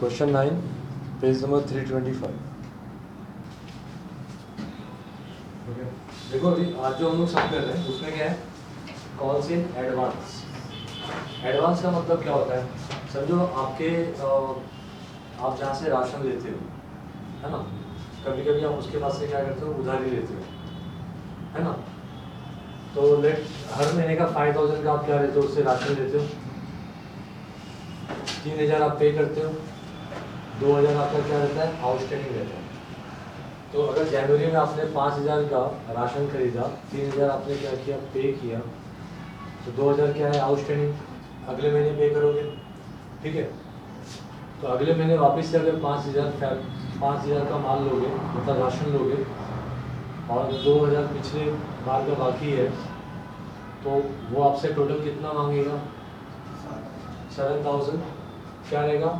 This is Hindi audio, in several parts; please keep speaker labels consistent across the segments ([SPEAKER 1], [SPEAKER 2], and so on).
[SPEAKER 1] Question 9 page number 325। ओके, देखो अभी आज जो हम लोग सब कर रहे हैं उसमें क्या है, कॉल्स इन एडवांस। एडवांस का मतलब क्या होता है, समझो आपके आप जहाँ से राशन लेते हो, है ना, कभी कभी आप उसके पास से क्या करते हो, उधारी लेते हो, है ना। तो लेट हर महीने का 5000 का आप क्या लेते हो, उससे राशन लेते हो, 3000 आप पे करते हो, 2000 आपका क्या रहता है, आउटस्टैंडिंग रहता है। तो अगर जनवरी में आपने 5000 का राशन खरीदा, 3000 आपने क्या किया, पे किया, तो 2000 क्या है, आउटस्टैंडिंग, अगले महीने पे करोगे, ठीक है। तो अगले महीने वापस से अगर 5000 का माल लोगे, मतलब राशन लोगे, और 2000 पिछले बार का बाकी है, तो वो आपसे टोटल कितना मांगेगा, 7000 क्या रहेगा,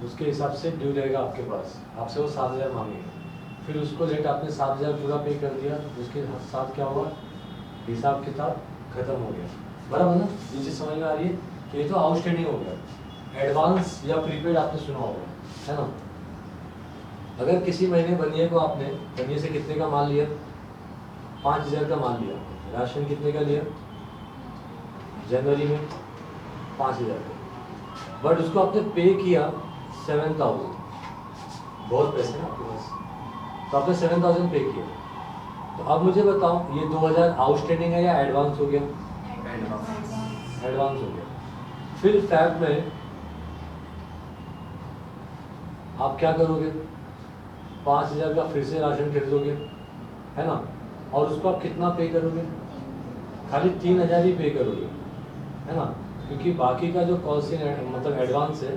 [SPEAKER 1] उसके हिसाब से ड्यू रहेगा आपके पास, आपसे वो 7000 मांगेगा। फिर उसको लेट आपने 7000 पूरा पे कर दिया, उसके साथ क्या हुआ, हिसाब किताब खत्म हो गया, बराबर ना। ये चीज़ समझ में आ रही है। तो ये तो आउटस्टैंडिंग हो गया। एडवांस या प्रीपेड आपने सुना होगा, है ना। अगर किसी महीने बनिए को आपने बनिए से कितने का माल लिया, 5000 का माल लिया, राशन कितने का लिया, जनवरी में 5000 का, बट उसको आपने पे किया 7000, बहुत पैसे ना आपके पास, तो आपने 7000 पे किया। तो अब मुझे बताओ, ये 2000 आउटस्टैंडिंग है या एडवांस हो गया, एडवांस हो गया। फिर फैब में आप क्या करोगे, 5000 का फिर से राशन खरीदोगे, है ना, और उसको आप कितना पे करोगे, खाली 3000 ही पे करोगे, है ना, क्योंकि बाकी का जो कॉस्ट इन मतलब एडवांस है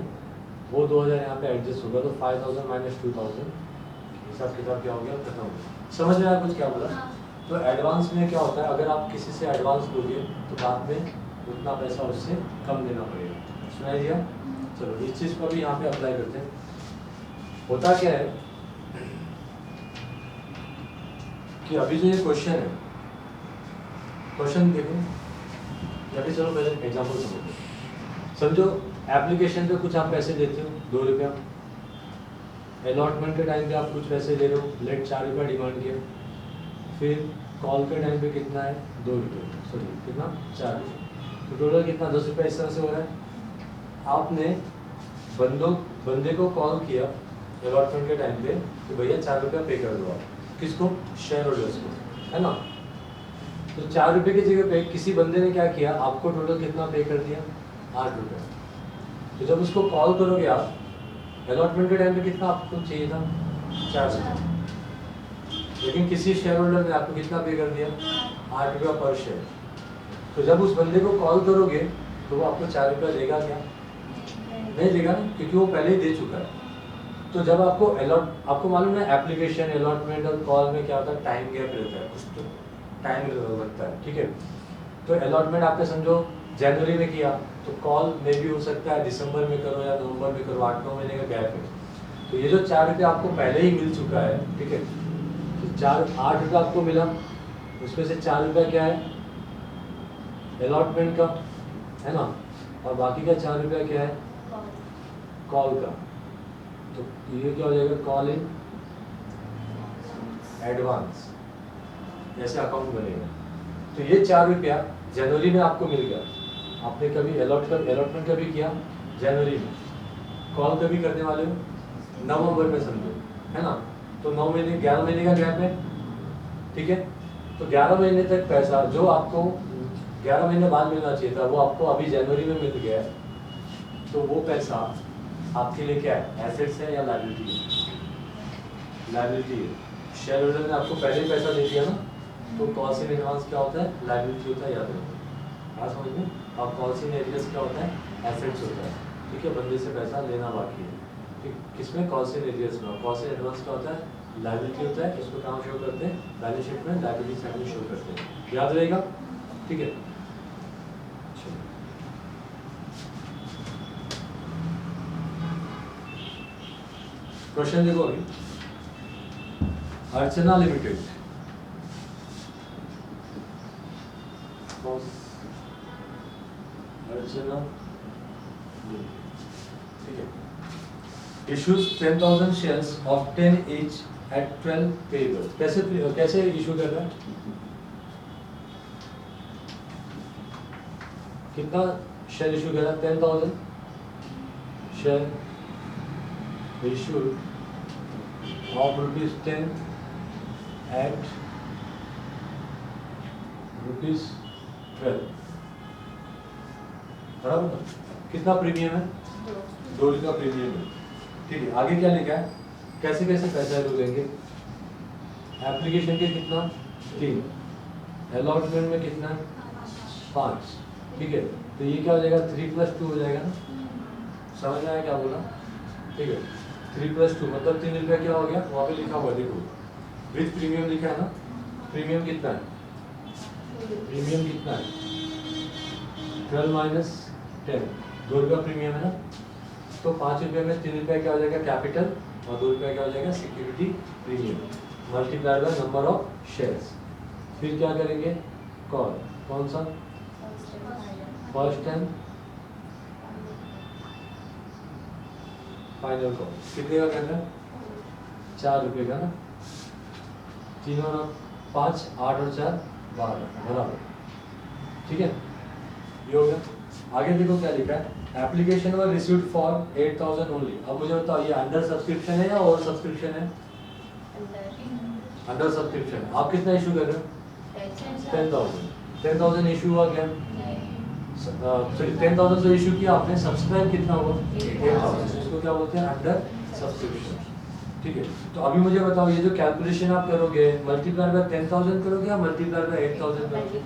[SPEAKER 1] वो 2000 यहाँ पे एडजस्ट होगा, तो 5000 माइनस 2000, हिसाब किताब क्या हो गया, खत्म हो गया। समझ में आया कुछ क्या बोला। तो एडवांस में क्या होता है, अगर आप किसी से एडवांस दोगे तो बाद में उतना पैसा उससे कम देना पड़ेगा, सुनाई दिया। चलो इस चीज़ को भी यहाँ पे अप्लाई करते हैं। होता क्या है कि अभी जो ये क्वेश्चन है, क्वेश्चन देखो, या फिर चलो पहले एग्जाम्पल समझो। समझो एप्लीकेशन पे कुछ आप पैसे देते हो, 2 रुपया, अलॉटमेंट के टाइम पे आप कुछ पैसे दे रहे हो, लेट 4 रुपया डिमांड किया, फिर कॉल के टाइम पे कितना है, 2 रुपये, सॉरी कितना, 4 रुपये, तो टोटल कितना, 10 रुपया इस तरह से हो रहा है। आपने बंदे को कॉल किया अलॉटमेंट के टाइम पे कि भैया 4 रुपया पे कर दो आप, किसको, शेयर होल्डर्स को, है ना। तो 4 रुपये की जगह पे किसी बंदे ने क्या किया, आपको टोटल कितना पे कर दिया, 8 रुपये। तो जब उसको कॉल करोगे आप, अलॉटमेंट के टाइम पे कितना आपको चाहिए था, 4 रुपये, लेकिन किसी शेयर होल्डर ने आपको कितना पे कर दिया, 8 रुपया पर शेयर। तो जब उस बंदे को कॉल करोगे तो वो आपको 4 रुपया देगा क्या, नहीं देगा ना, क्योंकि वो पहले ही दे चुका है। तो जब आपको मालूम है एप्लीकेशन, अलॉटमेंट और कॉल में क्या होता है, टाइम गैप रहता है, कुछ तो टाइम लगता है, ठीक है। तो अलॉटमेंट आपने समझो जनवरी में किया, तो कॉल में भी हो सकता है दिसंबर में करो या नवंबर में करो, 8-9 महीने का गैप है। तो ये जो 4 रुपये आपको पहले ही मिल चुका है, ठीक है, तो 8 रुपया आपको मिला, उसमें से 4 रुपया क्या है, अलॉटमेंट का, है ना, और बाकी का 4 रुपया क्या है, कॉल का। तो ये क्या हो जाएगा, कॉल इन एडवांस, ऐसे अकाउंट बनेगा। तो ये 4 रुपया जनवरी में आपको मिल गया, आपने कभी अलॉटमेंट कभी किया जनवरी में, कॉल कभी करने वाले हो नवंबर में समझो, है ना। तो 9 महीने 11 महीने का गैप है, ठीक है। तो 11 महीने तक पैसा जो आपको 11 महीने बाद मिलना चाहिए था, वो आपको अभी जनवरी में मिल गया है। तो वो पैसा आपके लिए क्या है, एसेट्स है या लायबिलिटी है, लायबिलिटी है। शेयर होल्डर ने आपको पहले ही पैसा दे दिया ना, तो कॉल्स इन एडवांस क्या होता है, लायबिलिटी होता है, याद रखो, हाँ समझ में। और कॉल्स इन एरियर्स क्या होता है, एसेट्स होता है, ठीक है, बंदे से पैसा लेना बाकी है, ठीक। किसमें, कॉल्स इन एरियर्स में। कॉल्स इन एडवांस क्या होता है, लायबिलिटी होता है, इसको कहाँ शो करते हैं, बैलेंस शीट में लायबिलिटी साइड में शो करते हैं, याद रहेगा, ठीक है। क्वेश्चन देखो अभी, अर्चना लिमिटेड, अर्चना, ठीक है। issues 10,000 shares of 10 each at 12 payable. कैसे इशू कर रहा है? कितना शेयर इशू कर रहा है? 10,000 share issued of rupees 10 at rupees 12. बराबर? कितना प्रीमियम है? 2 का प्रीमियम है। ठीक है, आगे क्या लिखा है? कैसे कैसे पैसा लोग देंगे? एप्लीकेशन के कितना? 3, अलॉटमेंट में कितना? 5। ठीक है, तो ये क्या हो जाएगा? 3 + 2 हो जाएगा ना? समझ में आया क्या बोला? ठीक है, 3 + 2 मतलब 3 रुपया क्या हो गया? वहाँ पे लिखा हुआ देखो, विथ प्रीमियम लिखा है ना? प्रीमियम कितना है? प्रीमियम कितना है? 12 - 10, 2 रुपया प्रीमियम है ना? तो 5 रुपये में 3 रुपया क्या हो जाएगा? कैपिटल, और 2 रुपया क्या हो जाएगा? Security premium, multiplied by number of shares. फिर क्या करेंगे? कॉल, कौन सा? First and final call. कितने का करना है? 4 रुपये का ना? 3 और 5, 8 और 4 12, बराबर। ठीक है, ये हो गया। आगे देखो क्या लिखा है? Application were received for 8,000 only. अब मुझे बताओ, ये अंडर सब्सक्रिप्शन है या ओवर सब्सक्रिप्शन है? Under subscription. आप कितना इशू कर रहे हो? 10,000 इशू हुआ क्या? 10,000 तो इशू किया आपने, सब्सक्राइब कितना हुआ? 8,000। इसको क्या बोलते हैं? Under subscription. ठीक है, तो अभी मुझे बताओ, ये जो कैलकुलेशन आप करोगे, मल्टीप्लाई बाय 10,000 करोगे या मल्टीप्लाई बाय 8,000 करोगे?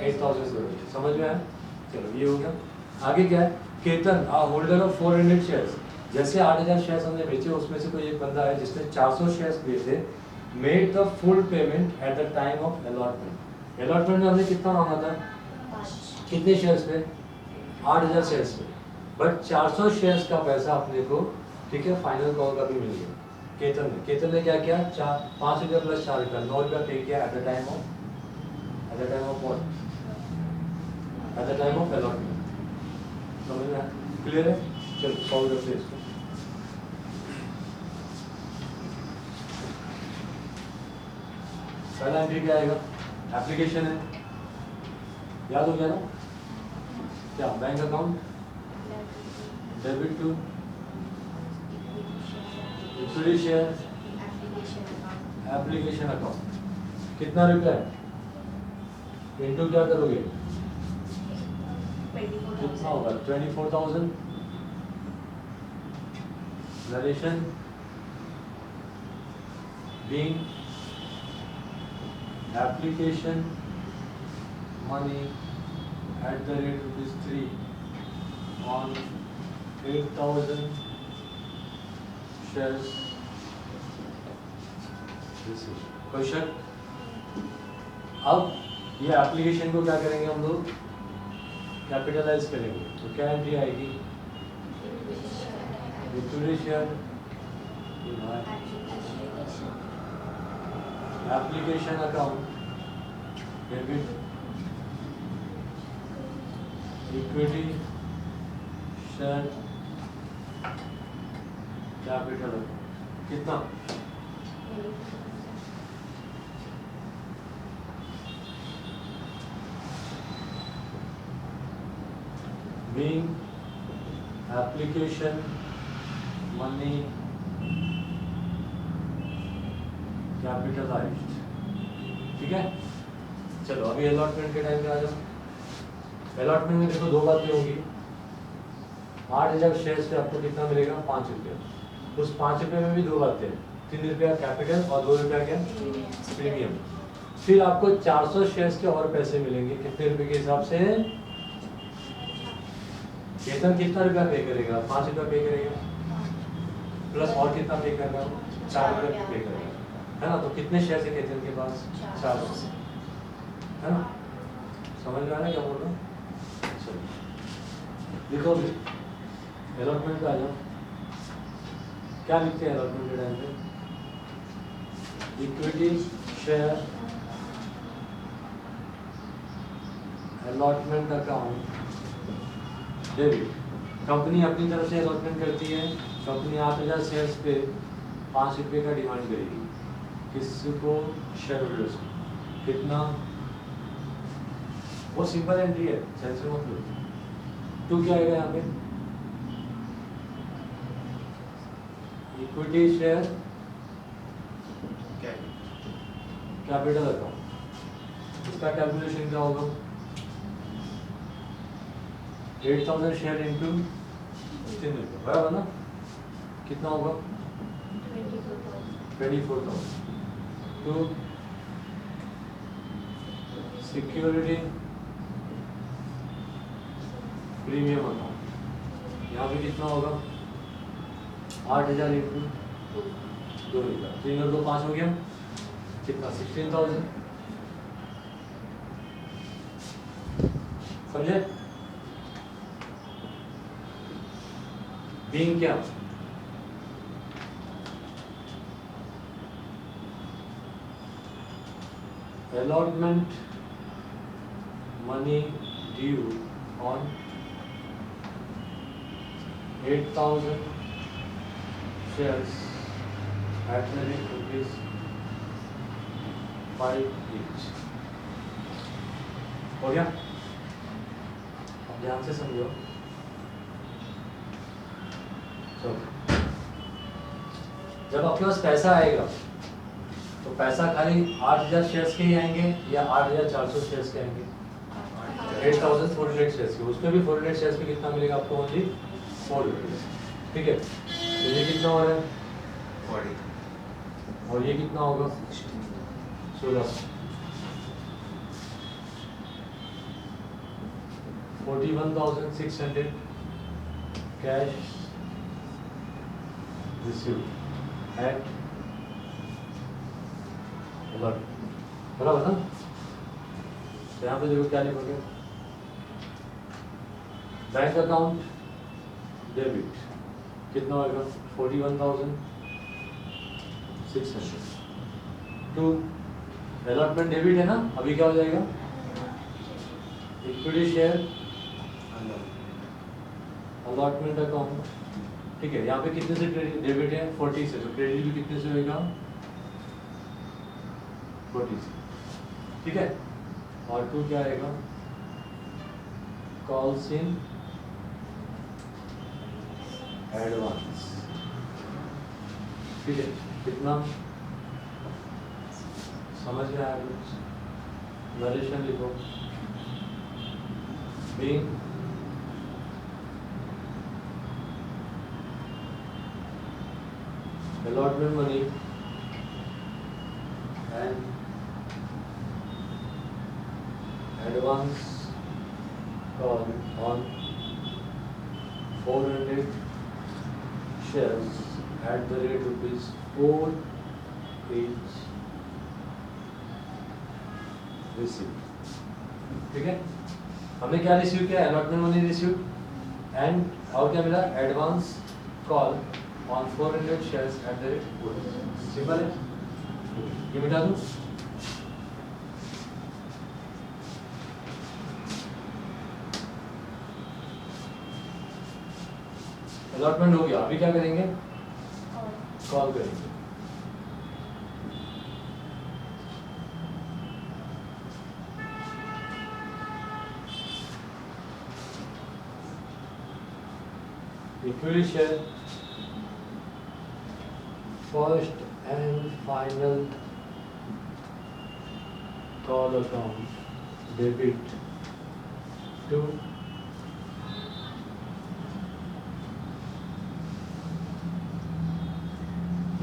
[SPEAKER 1] 8,000 करोगे। समझ में आया? चलो, ये हो गया। आगे क्या है? Ketan holder of 400 shares. जैसे 8,000 शेयर्स हमने बेचे, उसमें से कोई एक बंदा है जिसने 400 शेयर्स बेचे, made the full payment at the time of allotment. Allotment में हमने कितना मांगा था? कितने शेयर्स पे? 8,000 शेयर्स पे। बट 400 शेयर्स का पैसा अपने को, ठीक है, फाइनल कॉल का भी मिल गया। केतन ने क्या किया? 5 रुपया + 4 रुपया, 9 रुपया पे किया at the time of what? At the time of allotment. समझ में? क्लियर है? चलो सॉल्व करते हैं इसको। पहला एंट्री क्या आएगा? एप्लीकेशन है, याद हो गया ना? क्या? Bank account, debit to equity share, application account. कितना रुपया है? इनटू क्या करोगे? कितना होगा? 24,000। Narration being application money at the rate ₹3 on 8,000 shares received। Question, अब ये एप्लीकेशन को क्या करेंगे हम लोग? कैपिटलाइज करेंगे। तो क्या एंट्री आएगी? Equity share, application account, debit equity share capital. कितना? being application money capitalised. ठीक है, चलो अभी अलॉटमेंट के टाइम पे आ जाओ। अलॉटमेंट में देखो 2 बातें होंगी। 8,000 शेयर्स पे आपको कितना मिलेगा? 5 रुपया। उस 5 रुपये में भी 2 बातें, 3 रुपया कैपिटल और 2 रुपया क्या? प्रीमियम। फिर आपको 400 शेयर्स के और पैसे मिलेंगे। कितने रुपए के हिसाब से? केतन कितना रुपया पे करेगा? 5 रुपया पे करेगा, प्लस और कितना पे करना? 4 रुपया पे करेगा, है ना? तो कितने शेयर है केतन के पास? 400, है ना? समझ में आ रहा है क्या बोल रहा हूँ? चलो लिखो, भी अलॉटमेंट पे आ जाओ। क्या लिखते हैं अलॉटमेंट के टाइम पे? Equity share allotment account debit. Company अपनी तरफ से अलॉटमेंट करती है कंपनी 8,000 शेयर्स पे 5 रुपये का डिमांड करेगी, किसको? शेयर होल्डर्स को। कितना? वो सिंपल एंट्री है, सेंसर मत लो। टू क्या आएगा यहाँ पे? इक्विटी शेयर कैपिटल अकाउंट, इसका कैलकुलेशन क्या होगा? 8,000 शेयर इंटू 3 रुपये, बराबर ना? कितना होगा? 24,000 टू सिक्योरिटी प्रीमियम अकाउंट, यहाँ पे कितना होगा? 8,000 इंटू 2 रुपये, 3 और 2 5 हो गया, कितना? 16,000। समझे? बीइंग क्या? allotment money due on 8,000 shares at the rate rupees 5 each। हो गया? अब ध्यान से समझो। चलो, जब आपके पास पैसा आएगा तो पैसा खाली 8,000 शेयर्स के ही आएंगे या 8,400 शेयर्स के आएंगे? 8,400 शेयर्स के। उसमें भी 400 शेयर्स पे कितना मिलेगा आपको? ओनली 4 रुपये। ठीक है, तो ये कितना हो रहा है? 40। और ये कितना होगा? 16। 41,600 कैश रिसीव्ड एट बराबर ना? तो यहाँ पे देखो क्या लिखोगे? बैंक अकाउंट डेबिट कितना होगा? 41,600 टू अलॉटमेंट डेबिट है ना, अभी क्या हो जाएगा? Equity share allotment account. ठीक है, यहाँ पे कितने से डेबिट है? 40 से, तो क्रेडिट भी कितने से होगा? 40 से। ठीक है, और टू क्या आएगा? Calls in advance. ठीक है, कितना? समझ में आया कुछ? नरेशन लिखो। being allotment money and advance call on 400 shares at the rate rupees 4 each received। ठीक है, हमने क्या रिसीव किया? अलॉटमेंट मनी रिसीव एंड और क्या मिला? Advance call on 400 shares at the rate 4। Simple है, ये मिटा दूं। अलॉटमेंट हो गया, अभी क्या करेंगे? कॉल करेंगे। Equity share first and final call account debit to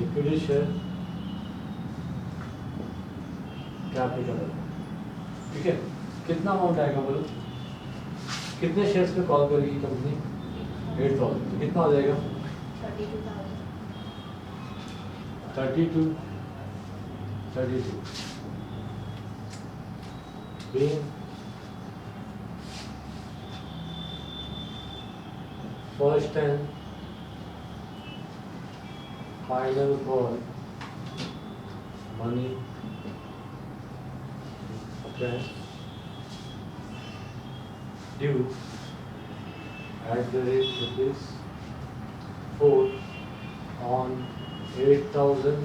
[SPEAKER 1] equity share capital. ठीक है, कितना अमाउंट आएगा बोलो? कितने शेयर्स पे कॉल करेगी कंपनी? 8,000। तो कितना हो जाएगा? 32 being first and final call money okay due at the rate rupees 4 10,000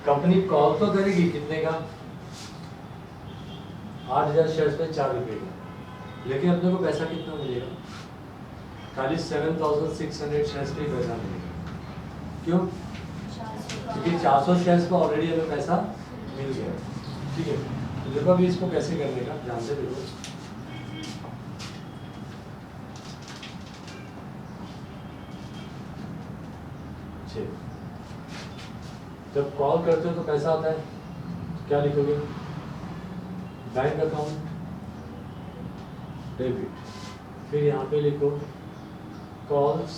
[SPEAKER 1] company call तो करेगी कितने का, 8,000 शेयर्स पे 4 रुपये का, लेकिन अपने को पैसा कितना मिलेगा, खाली 7,600 शेयर्स पे ही पैसा मिलेगा। क्यों? क्योंकि 400 शेयर्स पे ऑलरेडी हमें पैसा मिल गया। ठीक है, तो देखो अभी इसको कैसे करने का ध्यान से देखो। जब कॉल करते हो तो पैसा आता है, क्या लिखोगे, बैंक अकाउंट डेबिट, फिर यहाँ पे लिखो calls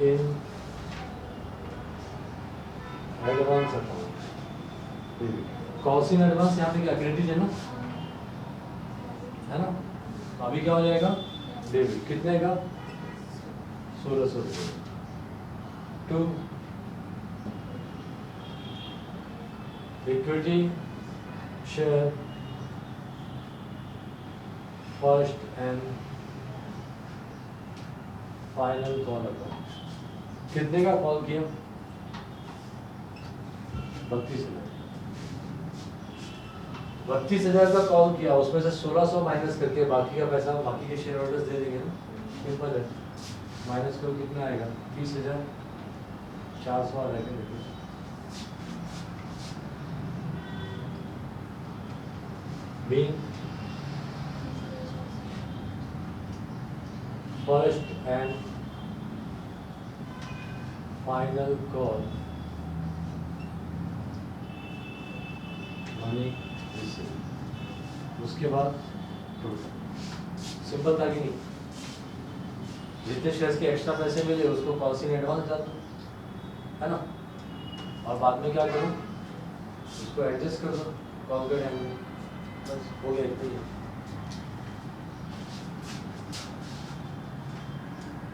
[SPEAKER 1] in advance account debit. Calls in advance यहाँ पे क्या क्रेडिट है ना, तो अभी क्या हो जाएगा, डेबिट। कितने का, 1,600 रुपये। To equity share first and final call account. कितने का कॉल किया, 32,000। 32,000 का कॉल किया, उसमें से 1,600 माइनस करके बाकी का पैसा बाकी के शेयर होल्डर्स दे देंगे ना, सिंपल है। माइनस करो कितना आएगा, 30,400 आ जाएगा। देखो being first and final call money received। उसके बाद सिंपल था कि नहीं, जितने शेयर्स के एक्स्ट्रा पैसे मिले उसको कॉल्स इन एडवांस डाल दो, है ना, और बाद में क्या करो, उसको एडजस्ट कर दो कॉल के टाइम में, बस हो गया इतना ही है।